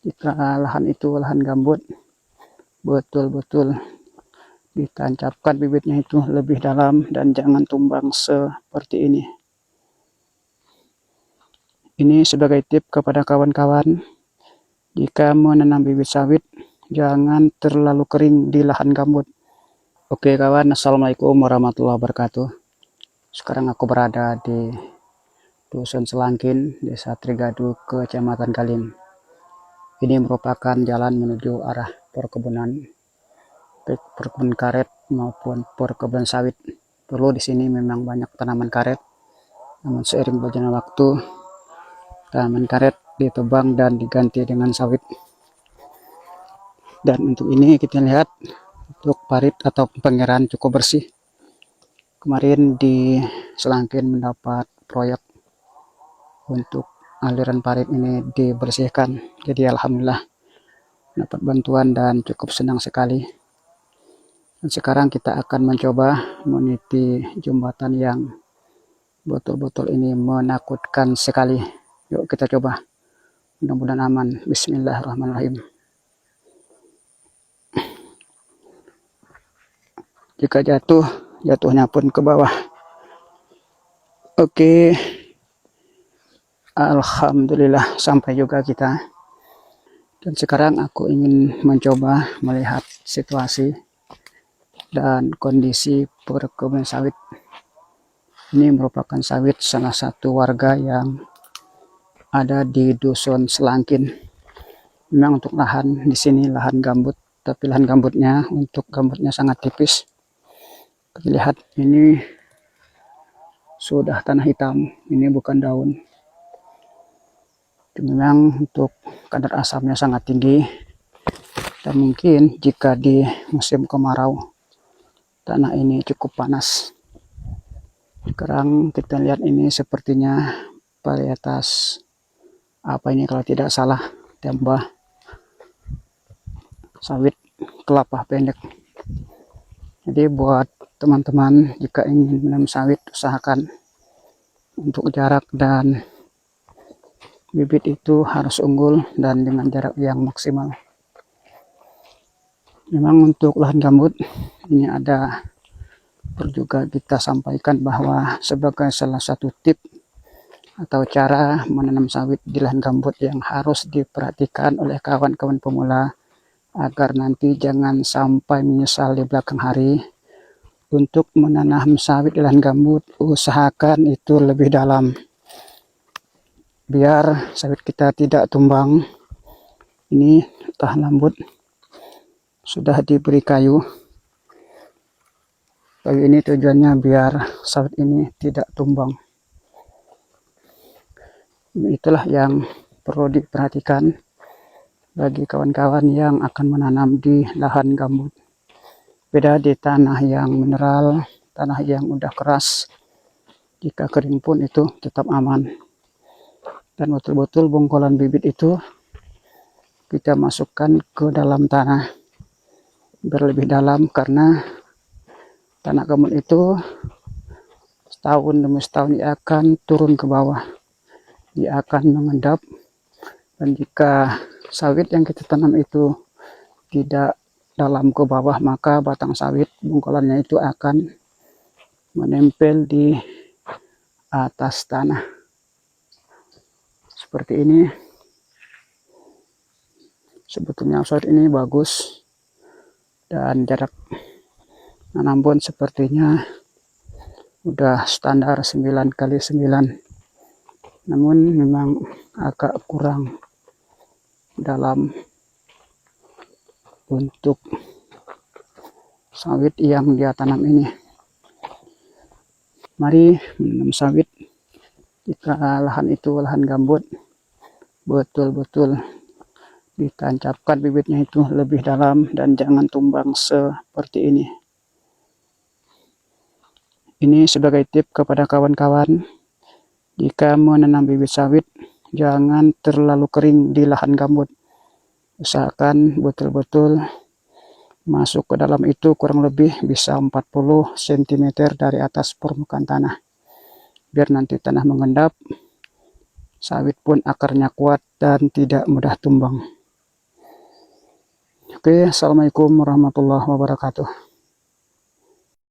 Jika lahan itu lahan gambut, betul-betul ditancapkan bibitnya itu lebih dalam dan jangan tumbang seperti ini. Ini sebagai tip kepada kawan-kawan, jika menanam bibit sawit, jangan terlalu kering di lahan gambut. Oke kawan, assalamualaikum warahmatullahi wabarakatuh. Sekarang aku berada di Dusun Selangkin, Desa Trigadu, Kecamatan Kalim. Ini merupakan jalan menuju arah perkebunan, baik perkebunan karet maupun perkebunan sawit. Dulu di sini memang banyak tanaman karet, namun seiring berjalannya waktu, tanaman karet ditebang dan diganti dengan sawit. Dan untuk ini kita lihat untuk parit atau pengairan cukup bersih. Kemarin di Selangkin mendapat proyek untuk aliran parit ini dibersihkan. Jadi alhamdulillah dapat bantuan dan cukup senang sekali. Dan sekarang kita akan mencoba meniti jembatan yang betul-betul ini menakutkan sekali. Yuk kita coba. Mudah-mudahan aman. Bismillahirrahmanirrahim. Jika jatuh, jatuhnya pun ke bawah. Oke. Alhamdulillah sampai juga kita. Dan sekarang aku ingin mencoba melihat situasi dan kondisi perkebunan sawit. Ini merupakan sawit salah satu warga yang ada di Dusun Selangkin. Memang untuk lahan di sini lahan gambut, tapi lahan gambutnya untuk gambutnya sangat tipis. Kita lihat ini sudah tanah hitam, ini bukan daun. Memang untuk kadar asamnya sangat tinggi, dan mungkin jika di musim kemarau tanah ini cukup panas. Sekarang kita lihat ini sepertinya varietas apa ini kalau tidak salah, tambah sawit kelapa pendek. Jadi buat teman-teman jika ingin menanam sawit, usahakan untuk jarak dan bibit itu harus unggul dan dengan jarak yang maksimal. Memang untuk lahan gambut ini ada perlu juga kita sampaikan bahwa sebagai salah satu tip atau cara menanam sawit di lahan gambut yang harus diperhatikan oleh kawan-kawan pemula agar nanti jangan sampai menyesal di belakang hari. Untuk menanam sawit di lahan gambut, usahakan itu lebih dalam biar sawit kita tidak tumbang. Ini tahan lembut, sudah diberi kayu. Kayu ini tujuannya biar sawit ini tidak tumbang. Itulah yang perlu diperhatikan bagi kawan-kawan yang akan menanam di lahan gambut. Beda di tanah yang mineral, tanah yang udah keras, jika kering pun itu tetap aman. Dan betul-betul bongkolan bibit itu kita masukkan ke dalam tanah biar lebih dalam, karena tanah gambut itu setahun demi setahun dia akan turun ke bawah, dia akan mengendap. Dan jika sawit yang kita tanam itu tidak dalam ke bawah, maka batang sawit bongkolannya itu akan menempel di atas tanah seperti ini. Sebetulnya sawit ini bagus dan jarak nanam pun sepertinya udah standar 9x9, namun memang agak kurang dalam untuk sawit yang dia tanam ini. Mari menanam sawit jika lahan itu lahan gambut, betul-betul ditancapkan bibitnya itu lebih dalam dan jangan tumbang seperti ini. Ini sebagai tip kepada kawan-kawan, jika menanam bibit sawit jangan terlalu kering di lahan gambut. Usahakan betul-betul masuk ke dalam itu kurang lebih bisa 40 cm dari atas permukaan tanah. Biar nanti tanah mengendap, sawit pun akarnya kuat dan tidak mudah tumbang. Oke, assalamualaikum warahmatullahi wabarakatuh.